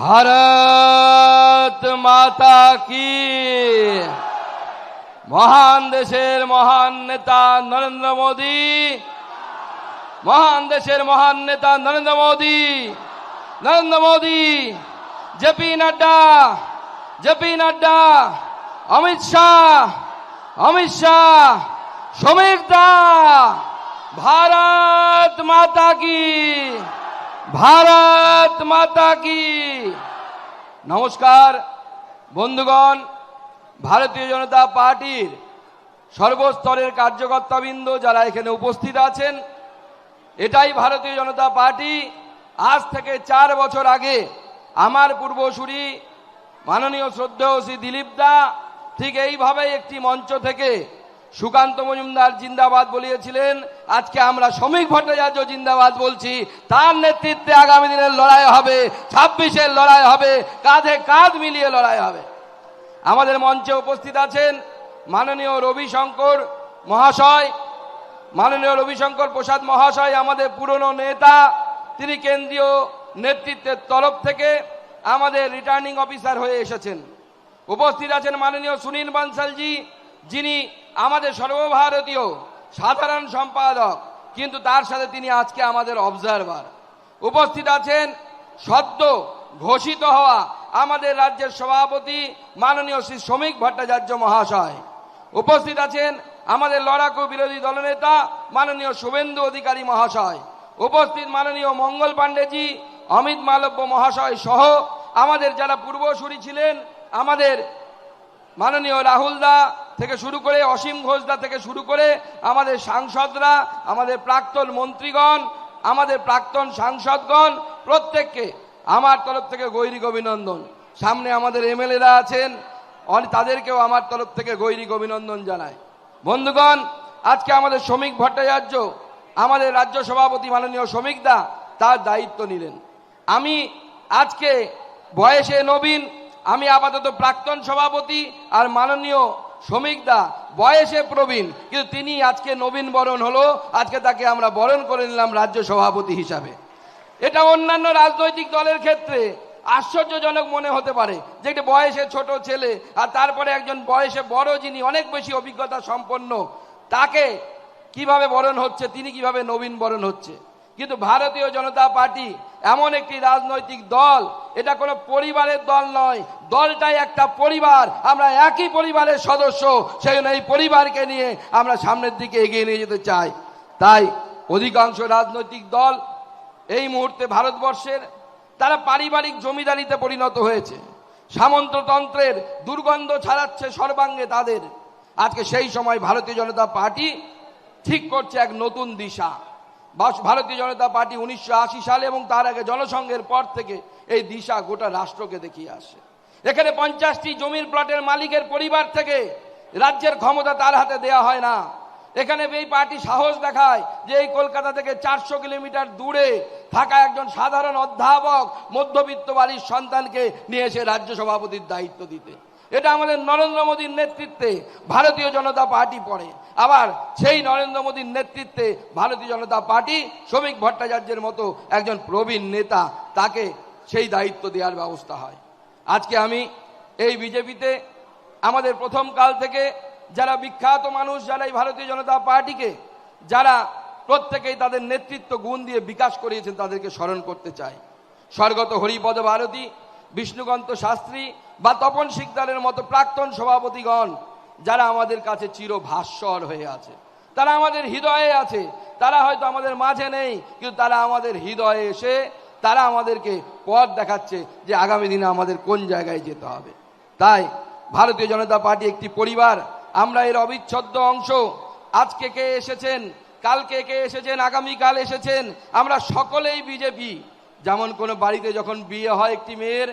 भारत माता की। महान देशेर महान नेता नरेंद्र मोदी, महान देशेर महान नेता नरेंद्र मोदी, नरेंद्र मोदी, जेपी नड्डा, जेपी नड्डा, अमित शाह, अमित शाह, श्रमिक दा, भारत माता की, भारत माता की। नमस्कार बंधुगण, भारतीय जनता पार्टीर सर्वस्तरेर कार्यकर्ताबृंद যারা এখানে উপস্থিত আছেন, এটাই ভারতীয় জনতা পার্টি। আজ থেকে 4 বছর আগে আমার পূর্বসূরি মাননীয় শ্রদ্ধেয় শ্রী দিলীপ দা ঠিক এইভাবে একটি মঞ্চ থেকে সুকান্ত মজুমদার জিন্দাবাদ বলিয়েছিলেন। আজকে আমরা শ্রমিক ভট্টাচার্য জিন্দাবাদ বলছি। তার নেতৃত্বে আগামী দিনের লড়াই হবে, 26-এর লড়াই হবে, কাঁধে কাঁধ মিলিয়ে লড়াই হবে। আমাদের মঞ্চে উপস্থিত আছেন মাননীয় রবিশঙ্কর মহাশয়, মাননীয় রবিশঙ্কর প্রসাদ মহাশয় আমাদের পুরনো নেতা। তিনি কেন্দ্রীয় নেতৃত্বের তরফ থেকে আমাদের রিটার্নিং অফিসার হয়ে এসেছেন। উপস্থিত আছেন মাননীয় সুনীল বানসালজি, যিনি আমাদের সর্বভারতীয় সাধারণ সম্পাদক, কিন্তু তার সাথে তিনি আজকে আমাদের অবজারভার। উপস্থিত আছেন সদ্য ঘোষিত হওয়া আমাদের রাজ্যের সভাপতি মাননীয় শ্রী শ্রমিক ভট্টাচার্য মহাশয়। উপস্থিত আছেন আমাদের লড়াকু বিরোধী দলনেতা মাননীয় শুভেন্দু অধিকারী মহাশয়। উপস্থিত মাননীয় মঙ্গল পাণ্ডেজি, অমিত মালব্য মহাশয় সহ আমাদের যারা পূর্বসূরি ছিলেন, আমাদের মাননীয় রাহুল দা থেকে শুরু করে অসীম ঘোষদা থেকে শুরু করে আমাদের সাংসদরা, আমাদের প্রাক্তন মন্ত্রীগণ, আমাদের প্রাক্তন সাংসদগণ, প্রত্যেককে আমার তরফ থেকে গৈরিক অভিনন্দন। সামনে আমাদের এমএলএরা আছেন, তাদেরকেও আমার তরফ থেকে গৈরিক অভিনন্দন জানাই। বন্ধুগণ, আজকে আমাদের শ্রমিক ভট্টাচার্য, আমাদের রাজ্য সভাপতি মাননীয় শ্রমিক দা তার দায়িত্ব নিলেন। আমি আজকে বয়সে নবীন, আমি আপাতত প্রাক্তন সভাপতি, আর মাননীয় শ্রমিক দা বয়সে প্রবীণ, কিন্তু তিনি আজকে নবীন বরণ হলো। আজকে তাকে আমরা বরণ করে নিলাম রাজ্য সভাপতি হিসাবে। এটা অন্যান্য রাজনৈতিক দলের ক্ষেত্রে আশ্চর্যজনক মনে হতে পারে যে একটি বয়সে ছোট ছেলে আর তারপরে একজন বয়সে বড়, যিনি অনেক বেশি অভিজ্ঞতা সম্পন্ন, তাকে কিভাবে বরণ হচ্ছে, তিনি কিভাবে নবীন বরণ হচ্ছে। কিন্তু ভারতীয় জনতা পার্টি এমন একটি রাজনৈতিক দল, এটা কোনো পরিবারের দল নয়, দলটাই একটা পরিবার। আমরা একই পরিবারের সদস্য, সেই জন্য এই পরিবারকে নিয়ে আমরা সামনের দিকে এগিয়ে নিয়ে যেতে চাই। তাই অধিকাংশ রাজনৈতিক দল এই মুহূর্তে ভারতবর্ষের, তারা পারিবারিক জমিদারিতে পরিণত হয়েছে, সামন্ততন্ত্রের দুর্গন্ধ ছড়াচ্ছে সর্বাঙ্গে তাদের। আজকে সেই সময় ভারতীয় জনতা পার্টি ঠিক করছে এক নতুন দিশা। ভারতীয় জনতা পার্টি 1980 সালে এবং তার আগে জনসংঘের পর থেকে এই দিশা গোটা রাষ্ট্রকে দেখিয়ে আসে। এখানে 50টি জমির প্লটের মালিকের পরিবার থেকে রাজ্যের ক্ষমতা তার হাতে দেয়া হয় না। এখানে এই পার্টি সাহস দেখায় যে এই কলকাতা থেকে 400 কিলোমিটার দূরে থাকা একজন সাধারণ অধ্যাপক মধ্যবিত্ত বাড়ির সন্তানকে নিয়ে এসে রাজ্য সভাপতির দায়িত্ব দিতে। এটা আমাদের নরেন্দ্র মোদীর নেতৃত্বে ভারতীয় জনতা পার্টি পড়ে। আবার সেই নরেন্দ্র মোদীর নেতৃত্বে ভারতীয় জনতা পার্টি শ্রমিক ভট্টাচার্যের মতো একজন প্রবীণ নেতা, তাকে সেই দায়িত্ব দেওয়ার ব্যবস্থা হয়। আজকে আমি এই বিজেপিতে আমাদের প্রথম কাল থেকে যারা বিখ্যাত মানুষ, যারা এই ভারতীয় জনতা পার্টিকে যারা প্রত্যেকেই তাদের নেতৃত্ব গুণ দিয়ে বিকাশ করিয়েছেন, তাদেরকে স্মরণ করতে চাই। স্বর্গত হরিপদ ভারতী, বিষ্ণুকান্ত শাস্ত্রী বা তপন শিকদারের মতো প্রাক্তন সভাপতিগণ, যারা আমাদের কাছে চিরভাস্বর হয়ে আছে, তারা আমাদের হৃদয়ে আছে। তারা হয়তো আমাদের মাঝে নেই, কিন্তু তারা আমাদের হৃদয়ে এসে তারা আমাদেরকে পথ দেখাচ্ছে যে আগামী দিনে আমাদের কোন জায়গায় যেতে হবে। তাই ভারতীয় জনতা পার্টি একটি পরিবার, আমরা এর অবিচ্ছেদ্য অংশ। আজকে কে এসেছেন, কালকে কে এসেছেন, আগামীকাল এসেছেন, আমরা সকলেই বিজেপি। যেমন কোনো বাড়িতে যখন বিয়ে হয় একটি মেয়ের,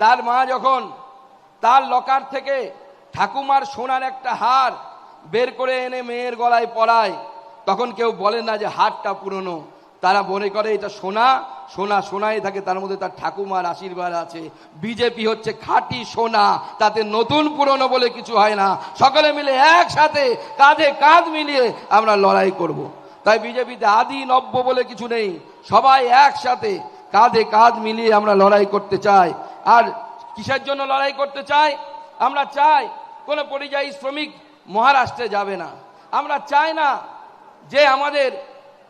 তার মা যখন তার লকার থেকে ঠাকুমার সোনার একটা হার বের করে এনে মেয়ের গলায় পরায়, তখন কেউ বলে না যে হারটা পুরনো, তারা মনে করে এটা সোনা, সোনা সোনাই থাকে, তার মধ্যে তার ঠাকুমার আশীর্বাদ আছে। বিজেপি হচ্ছে খাঁটি সোনা, তাতে নতুন পুরনো বলে কিছু হয় না। সকলে মিলে একসাথে কাঁধে কাঁধ মিলিয়ে আমরা লড়াই করব। তাই বিজেপিতে আদি নব্য বলে কিছু নেই, সবাই একসাথে কাঁধে কাঁধ মিলিয়ে আমরা লড়াই করতে চাই। আর কিসের জন্য লড়াই করতে চাই? আমরা চাই কোনো পরিযায়ী শ্রমিক মহারাষ্ট্রে যাবে না। আমরা চাই না যে আমাদের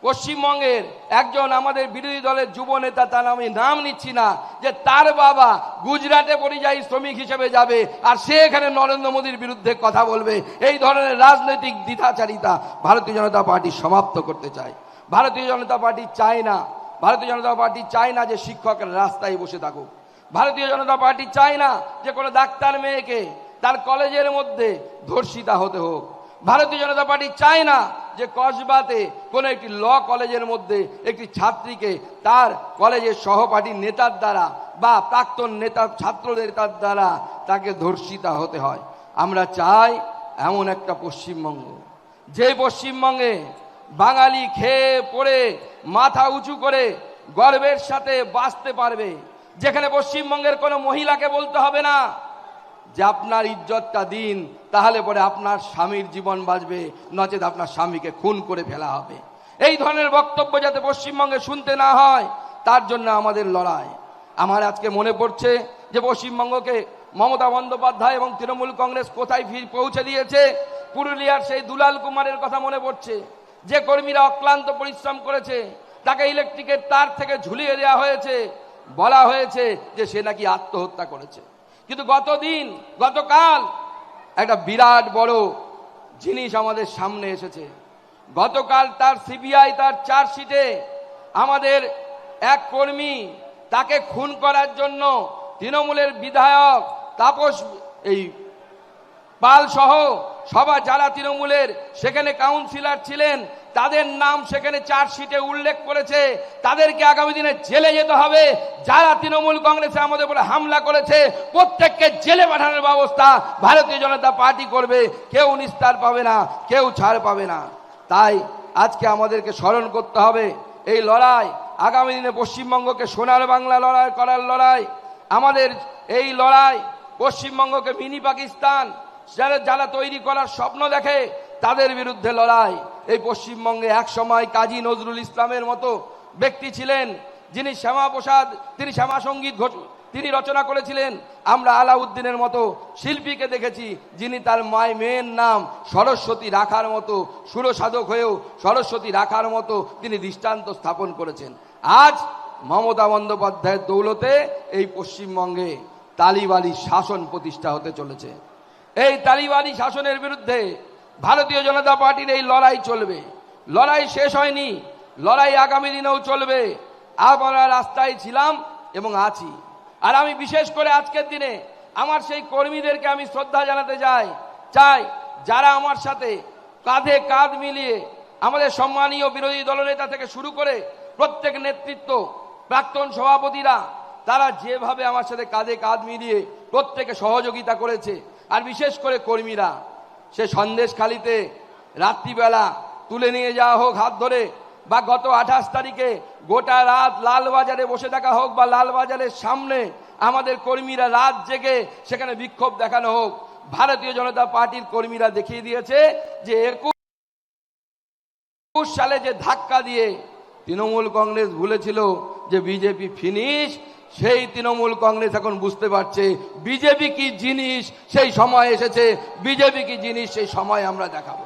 পশ্চিমবঙ্গের একজন আমাদের বিরোধী দলের যুব নেতা, তার আমি নাম নিচ্ছি না, যে তার বাবা গুজরাটে পরিযায়ী শ্রমিক হিসেবে যাবে আর সে এখানে নরেন্দ্র মোদীর বিরুদ্ধে কথা বলবে। এই ধরনের রাজনৈতিক দ্বিধাচারিতা ভারতীয় জনতা পার্টি সমাপ্ত করতে চায়। ভারতীয় জনতা পার্টি চায় না, ভারতীয় জনতা পার্টি চায় না যে শিক্ষকরা রাস্তায় বসে থাকুক। ভারতীয় জনতা পার্টি চায় না যে কোনো ডাক্তার মেয়েকে তার কলেজের মধ্যে ধর্ষিতা হতে হোক। ভারতীয় জনতা পার্টি চায় না যে কসবাতে কোনো একটি ল কলেজের মধ্যে একটি ছাত্রীকে তার কলেজের সহপাঠী নেতার দ্বারা বা প্রাক্তন নেতা ছাত্র নেতার দ্বারা তাকে ধর্ষিতা হতে হয়। আমরা চাই এমন একটা পশ্চিমবঙ্গ, যে পশ্চিমবঙ্গে বাঙালি খেয়ে পড়ে মাথা উঁচু করে গর্বের সাথে বাঁচতে পারবে, যেখানে পশ্চিমবঙ্গের কোনো মহিলাকে বলতে হবে না যে আপনার ইজ্জতটা দিন, তাহলে পরে আপনার স্বামীর জীবন বাঁচবে, নচেত আপনার স্বামীকে খুন করে ফেলা হবে। এই ধরনের বক্তব্য যাতে পশ্চিমবঙ্গে শুনতে না হয়, তার জন্য আমাদের লড়াই। আমার আজকে মনে পড়ছে যে পশ্চিমবঙ্গকে মমতা বন্দ্যোপাধ্যায় এবং তৃণমূল কংগ্রেস কোথায় পৌঁছে দিয়েছে। পুরুলিয়ার সেই দুলাল কুমারের কথা মনে পড়ছে, যে কর্মীরা অক্লান্ত পরিশ্রম করেছে, তাকে ইলেকট্রিকের তার থেকে ঝুলিয়ে দেওয়া হয়েছে, বলা হয়েছে যে সে নাকি আত্মহত্যা করেছে। কিন্তু গতকাল একটা বিরাট বড় জিনিস আমাদের সামনে এসেছে। গতকাল তার সিবিআই তার চার্জশিটে আমাদের এক কর্মী, তাকে খুন করার জন্য তৃণমূলের বিধায়ক তাপস পাল সহ সবাই যারা তৃণমূলের সেখানে কাউন্সিলর ছিলেন, তাদের নাম সেখানে চার্জশিটে উল্লেখ করেছে। তাদেরকে আগামী দিনে জেলে যেতে হবে। যারা তৃণমূল কংগ্রেসে আমাদের উপরে হামলা করেছে, প্রত্যেককে জেলে পাঠানোর ব্যবস্থা ভারতীয় জনতা পার্টি করবে। কেউ নিস্তার পাবে না, কেউ ছাড় পাবে না। তাই আজকে আমাদেরকে স্মরণ করতে হবে এই লড়াই, আগামী দিনে পশ্চিমবঙ্গকে সোনার বাংলা লড়াই করার লড়াই। আমাদের এই লড়াই পশ্চিমবঙ্গকে মিনি পাকিস্তান যারা তৈরি করার স্বপ্ন দেখে, তাদের বিরুদ্ধে লড়াই। এই পশ্চিমবঙ্গে এক সময় কাজী নজরুল ইসলামের মতো ব্যক্তি ছিলেন, যিনি শ্যামাপ্রসাদ, তিনি শ্যামা সঙ্গীত তিনি রচনা করেছিলেন। আমরা আলাউদ্দিনের মতো শিল্পীকে দেখেছি, যিনি তার মেয়ের নাম সরস্বতী রাখার মতো, সুরসাধক হয়েও সরস্বতী রাখার মতো তিনি দৃষ্টান্ত স্থাপন করেছেন। আজ মমতা বন্দ্যোপাধ্যায়ের দৌলতে এই পশ্চিমবঙ্গে তালিবানি শাসন প্রতিষ্ঠা হতে চলেছে। এই তালিবানি শাসনের বিরুদ্ধে ভারতীয় জনতা পার্টির এই লড়াই চলবে। লড়াই শেষ হয়নি, লড়াই আগামী দিনেও চলবে। আমরা রাস্তায় ছিলাম এবং আছি। আর আমি বিশেষ করে আজকের দিনে আমার সেই কর্মীদেরকে আমি শ্রদ্ধা জানাতে চাই, যারা আমার সাথে কাঁধে কাঁধ মিলিয়ে, আমাদের সম্মানীয় বিরোধী দলনেতা থেকে শুরু করে প্রত্যেক নেতৃত্ব, প্রাক্তন সভাপতিরা, তারা যেভাবে আমার সাথে কাঁধে কাঁধ মিলিয়ে প্রত্যেকে সহযোগিতা করেছে। আর বিশেষ করে কর্মীরা, সে সন্দেশখালিতে রাত্রিবেলা তুলে নিয়ে যাওয়া হোক হাত ধরে, বা গত 28 তারিখে গোটা রাত লালবাজারে বসে থাকা হোক, বা লালবাজারের সামনে আমাদের কর্মীরা রাত জেগে সেখানে বিক্ষোভ দেখানো হোক, ভারতীয় জনতা পার্টির কর্মীরা দেখিয়ে দিয়েছে যে 21 সালে যে ধাক্কা দিয়ে তৃণমূল কংগ্রেস ভুলেছিল যে বিজেপি ফিনিশ, সেই তৃণমূল কংগ্রেস এখন বুঝতে পারছে বিজেপি কি জিনিস, সেই সময় এসেছে। বিজেপি কি জিনিস সেই সময় আমরা দেখাবো।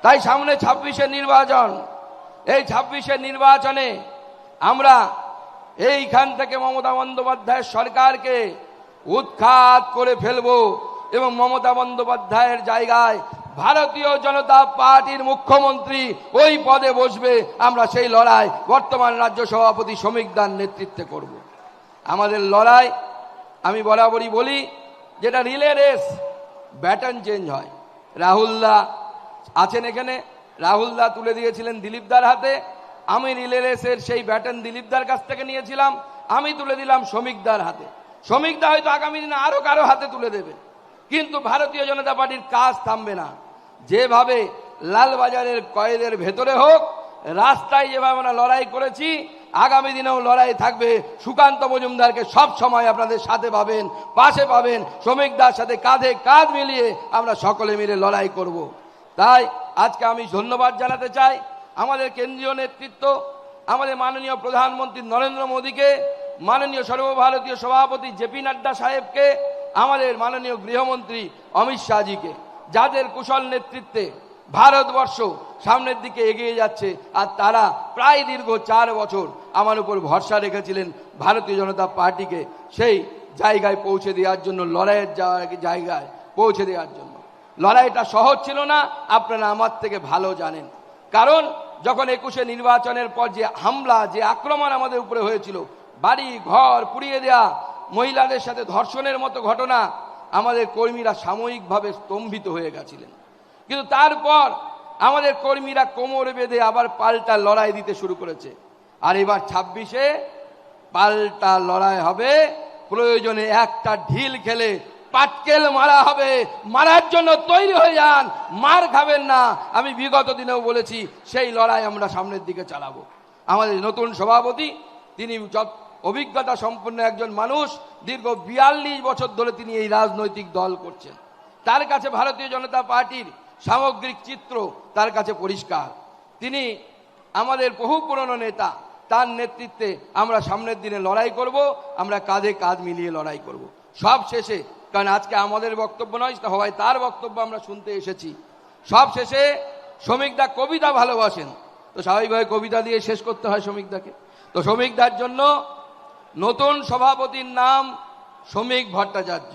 তাই সামনে 26-এর নির্বাচন, এই 26-এর নির্বাচনে আমরা এইখান থেকে মমতা বন্দ্যোপাধ্যায়ের সরকারকে উৎখাত করে ফেলবো এবং মমতা বন্দ্যোপাধ্যায়ের জায়গায় ভারতীয় জনতা পার্টির মুখ্যমন্ত্রী ওই পদে বসবে। আমরা সেই লড়াই বর্তমান রাজ্য সভাপতি শ্রমিক দার নেতৃত্বে করব। আমাদের লড়াই, আমি বরাবরই বলি, যেটা রিলে রেস, ব্যাটন চেঞ্জ হয়। রাহুলদা আছেন এখানে, রাহুলদা তুলে দিয়েছিলেন দিলীপদার হাতে। আমি রিলে রেসের সেই ব্যাটন দিলীপদার কাছ থেকে নিয়েছিলাম, আমি তুলে দিলাম শ্রমিকদার হাতে। শ্রমিকদা হয়তো আগামী দিনে আরো কারো হাতে তুলে দেবে, কিন্তু ভারতীয় জনতা পার্টির কাজ থামবে না। যেভাবে লালবাজারের কয়েদের ভেতরে হোক, রাস্তায় যেভাবে আমরা লড়াই করেছি, আগামী দিনেও লড়াই থাকবে। সুকান্ত মজুমদারকে সব সময় আপনাদের সাথে পাবেন, পাশে পাবেন। শ্রমিকদার সাথে কাঁধে কাঁধ মিলিয়ে আমরা সকলে মিলে লড়াই করব। তাই আজকে আমি ধন্যবাদ জানাতে চাই আমাদের কেন্দ্রীয় নেতৃত্ব, আমাদের মাননীয় প্রধানমন্ত্রী নরেন্দ্র মোদীকে, মাননীয় সর্বভারতীয় সভাপতি জেপি নাড্ডা সাহেবকে, আমাদের মাননীয় গৃহমন্ত্রী অমিত শাহজিকে, যাদের কুশল নেতৃত্বে ভারতবর্ষ সামনের দিকে এগিয়ে যাচ্ছে। আর তারা প্রায় দীর্ঘ 4 বছর আমার উপর ভরসা রেখেছিলেন ভারতীয় জনতা পার্টিকে সেই জায়গায় পৌঁছে দেওয়ার জন্য, লড়াইয়ের জায়গায় পৌঁছে দেওয়ার জন্য। লড়াইটা সহজ ছিল না, আপনারা আমার থেকে ভালো জানেন। কারণ যখন 21শে নির্বাচনের পর যে হামলা, যে আক্রমণ আমাদের উপরে হয়েছিল, বাড়ি ঘর পুড়িয়ে দেয়া, মহিলাদের সাথে ধর্ষণের মতো ঘটনা, আমাদের কর্মীরা সাময়িকভাবে স্তম্ভিত হয়ে গেছিলেন। কিন্তু তারপর আমাদের কর্মীরা কোমর বেঁধে আবার পাল্টা লড়াই দিতে শুরু করেছে। আর এবার 26-এ পাল্টা লড়াই হবে। প্রয়োজনে একটা ঢিল খেলে পাটকেল মারা হবে। মারার জন্য তৈরি হয়ে যান, মার খাবেন না। আমি বিগত দিনেও বলেছি, সেই লড়াই আমরা সামনের দিকে চালাবো। আমাদের নতুন সভাপতি, তিনি অভিজ্ঞতা সম্পন্ন একজন মানুষ, দীর্ঘ 42 বছর ধরে তিনি এই রাজনৈতিক দল করছেন। তার কাছে ভারতীয় জনতা পার্টির সামগ্রিক চিত্র তার কাছে পরিষ্কার। তিনি আমাদের বহু পুরনো নেতা, তার নেতৃত্বে আমরা সামনের দিনে লড়াই করব, আমরা কাঁধে কাঁধ মিলিয়ে লড়াই করব। সব শেষে, কারণ আজকে আমাদের বক্তব্য নয়, সবাই তার বক্তব্য আমরা শুনতে এসেছি, সব শেষে শ্রমিকদা কবিতা ভালোবাসেন, তো স্বাভাবিকভাবে কবিতা দিয়ে শেষ করতে হয় শ্রমিকদাকে। তো শ্রমিকদার জন্য নতুন সভাপতির নাম শ্রমিক ভট্টাচার্য।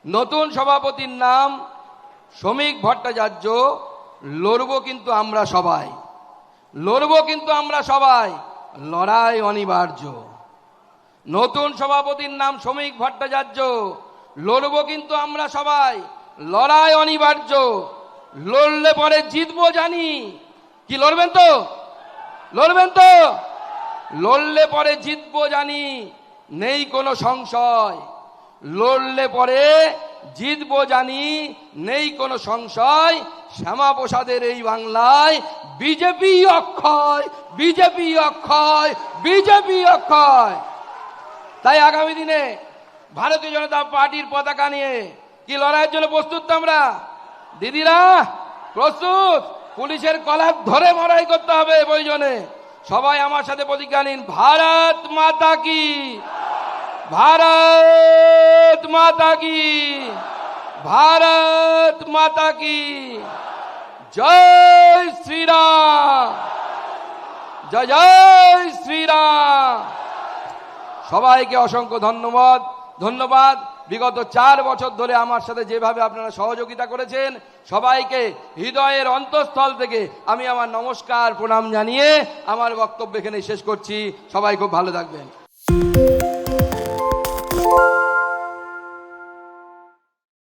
নতুন সভাপতির নাম শ্রমিক ভট্টাচার্য। লড়ব কিন্তু আমরা সবাই, লড়ব কিন্তু আমরা সবাই, লড়াই অনিবার্য। নতুন সভাপতির নাম শ্রমিক ভট্টাচার্য। লড়ব কিন্তু আমরা সবাই, লড়াই অনিবার্য। লড়লে পরে জিতবো জানি। কি লড়বেন তো? লড়বেন তো? লড়লে পরে জিতবো জানি, নেই কোনো সংশয়। লড়লে পরে জিতবো জানি, নেই কোনো সংশয়। শ্যামাপ্রসাদের এই বাংলায় বিজেপি অক্ষয়, বিজেপি অক্ষয়, বিজেপি অক্ষয়। তাই আগামী দিনে ভারতীয় জনতা পার্টির পতাকা নিয়ে কি লড়াইয়ের জন্য প্রস্তুত তো আমরা? দিদিরা প্রস্তুত? পুলিশের কলার ধরে লড়াই করতে হবে প্রয়োজনে। সবাই আমার সাথে প্রতিজ্ঞা নিন, ভারত মাতা কি, ভারত মাতা কি, ভারত মাতা কি, জয় শ্রীরাম, জয় জয় শ্রীরাম। সবাইকে অসংখ্য ধন্যবাদ। ধন্যবাদ। বিগত 4 বছর ধরে আমার সাথে যেভাবে আপনারা সহযোগিতা করেছেন, সবাইকে হৃদয়ের অন্তঃস্থল থেকে আমি আমার নমস্কার প্রণাম জানিয়ে আমার বক্তব্য এখানে শেষ করছি। সবাই খুব ভালো থাকবেন।